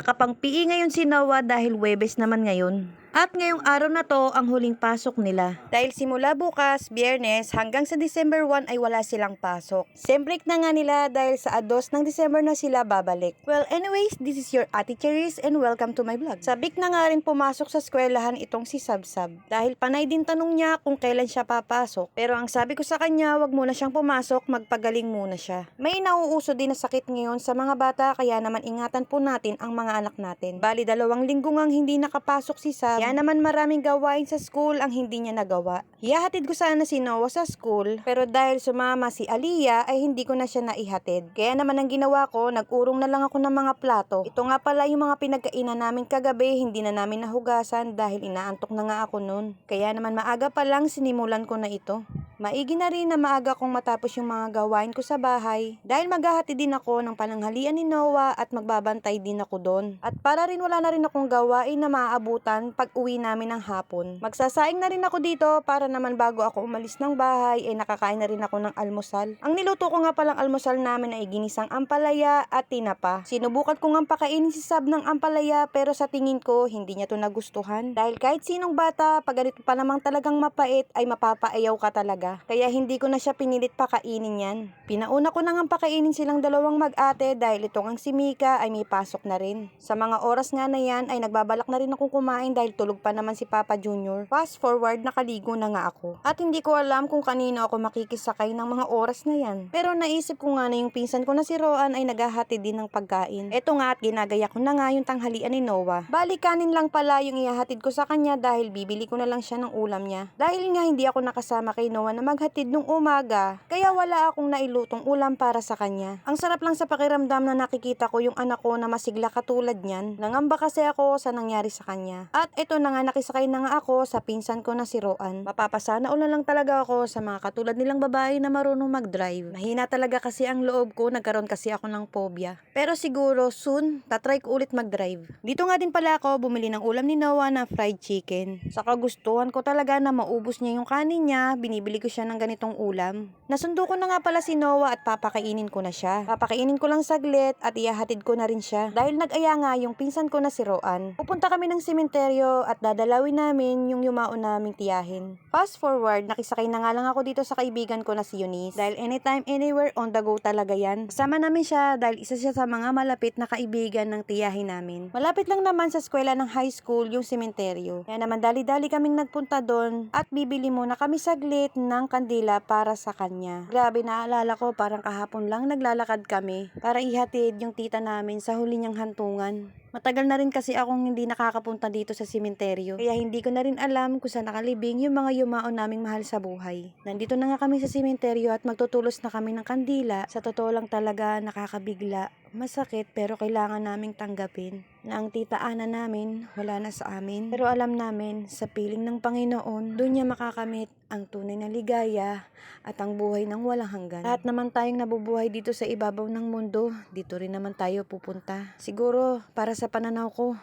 Nakapang-PE ngayon si Noah dahil Huwebes naman ngayon. At ngayong araw na to ang huling pasok nila. Dahil simula bukas, Biyernes, hanggang sa December 1 ay wala silang pasok. Sem break na nga nila dahil sa 2 ng December na sila babalik. Well, anyways, this is your Ate Cherise and welcome to my vlog. Sabik na nga rin pumasok sa eskwelahan itong si Sabsab. Dahil panay din tanong niya kung kailan siya papasok. Pero ang sabi ko sa kanya, wag muna siyang pumasok, magpagaling muna siya. May nauuso din na sakit ngayon sa mga bata kaya naman ingatan po natin ang mga anak natin. Bali 2 linggo ngang hindi nakapasok si Sab. Kaya naman maraming gawain sa school ang hindi niya nagawa. Ihahatid ko sana si Noah sa school, pero dahil sumama si Aliyah ay hindi ko na siya naihatid. Kaya naman ang ginawa ko, nag-urong na lang ako ng mga plato. Ito nga pala yung mga pinagkainan namin kagabi, hindi na namin nahugasan dahil inaantok na nga ako noon. Kaya naman maaga pa lang sinimulan ko na ito. Maigi na rin na maaga kong matapos yung mga gawain ko sa bahay dahil maghahatid din ako ng pananghalian ni Noah at magbabantay din ako doon. At para rin wala na rin akong gawain na maaabutan pag uwi namin ng hapon. Magsasaing na rin ako dito para naman bago ako umalis ng bahay ay nakakain na rin ako ng almusal. Ang niluto ko nga palang almusal namin ay ginisang ampalaya at tinapa. Sinubukan ko nga pakainin si Sab ng ampalaya pero sa tingin ko hindi niya to nagustuhan. Dahil kahit sinong bata pag ganito pa namang talagang mapait ay mapapaayaw ka talaga. Kaya hindi ko na siya pinilit pakainin yan. Pinauna ko na nga pakainin silang dalawang mag-ate dahil itong ang si Mika ay may pasok na rin. Sa mga oras nga na yan ay nagbabalak na rin akong kumain dahil tulog pa naman si Papa Junior. Fast forward, nakaligo na nga ako. At hindi ko alam kung kanino ako makikisakay ng mga oras na yan. Pero naisip ko nga na yung pinsan ko na si Roan ay naghahatid din ng pagkain. Eto nga at ginagaya ko na nga yung tanghalian ni Noah. Bali kanin lang pala yung ihahatid ko sa kanya dahil bibili ko na lang siya ng ulam niya. Dahil nga hindi ako nakasama kay Noah na maghatid nung umaga, kaya wala akong nailutong ulam para sa kanya. Ang sarap lang sa pakiramdam na nakikita ko yung anak ko na masigla katulad niyan. Nangamba kasi ako sa nangyari sa kanya. At ito na nga nakisakay na nga ako sa pinsan ko na si Roan. Mapapasana ulan lang talaga ako sa mga katulad nilang babae na marunong mag-drive. Mahina talaga kasi ang loob ko, nagkaroon kasi ako ng phobia. Pero siguro soon, tatry ko ulit mag-drive. Dito nga din pala ako bumili ng ulam ni Noah na fried chicken. Sa kagustuhan ko talaga na maubos niya yung kanin niya, binibili ko siya ng ganitong ulam. Nasundo ko na nga pala si Noah at papakainin ko na siya. Papakainin ko lang saglit at ihahatid ko na rin siya. Dahil nag-aya nga yung pinsan ko na si Roan. Pupunta kami ng sementeryo at dadalawin namin yung yumaon naming tiyahin. Fast forward, nakisakay na nga lang ako dito sa kaibigan ko na si Eunice. Dahil anytime, anywhere, on the go talaga yan. Kasama namin siya dahil isa siya sa mga malapit na kaibigan ng tiyahin namin. Malapit lang naman sa eskwela ng high school yung sementeryo. Kaya naman dali-dali kaming nagpunta doon at bibili muna kami saglit ng kandila para sa kanya. Grabe, naalala ko parang kahapon lang naglalakad kami para ihatid yung tita namin sa huli niyang hantungan. Matagal na rin kasi akong hindi nakakapunta dito sa sementeryo. Kaya hindi ko na rin alam kung saan nakalibing yung mga yumaon naming mahal sa buhay. Nandito na nga kami sa sementeryo at magtutulos na kami ng kandila. Sa totoo lang talaga nakakabigla. Masakit pero kailangan naming tanggapin na ang tita Ana namin wala na sa amin. Pero alam namin sa piling ng Panginoon, doon niya makakamit ang tunay na ligaya at ang buhay ng walang hanggan. Lahat naman tayong nabubuhay dito sa ibabaw ng mundo, dito rin naman tayo pupunta. Siguro para sa pananaw ko,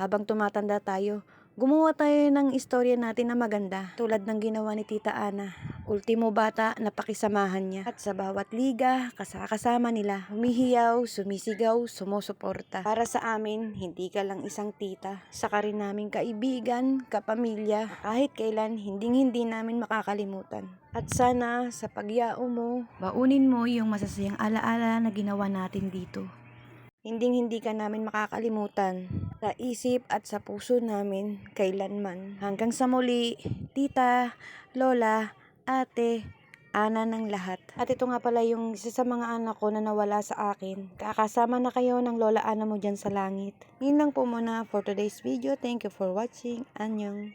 habang tumatanda tayo, gumawa tayo ng istorya natin na maganda tulad ng ginawa ni Tita Ana. Ultimo bata na pakisamahan niya at sa bawat liga kasama nila. Humihiyaw, sumisigaw, sumusuporta. Para sa amin, hindi ka lang isang tita. Saka rin namin kaibigan, kapamilya, kahit kailan hindi namin makakalimutan. At sana sa pagyao mo, baunin mo yung masasayang alaala na ginawa natin dito. Hindi ka namin makakalimutan sa isip at sa puso namin kailanman. Hanggang sa muli, tita, lola, ate, Ana ng lahat. At ito nga pala yung isa sa mga anak ko na nawala sa akin. Kakasama na kayo ng lola Ana mo dyan sa langit. Yun lang po muna for today's video. Thank you for watching. Annyeong.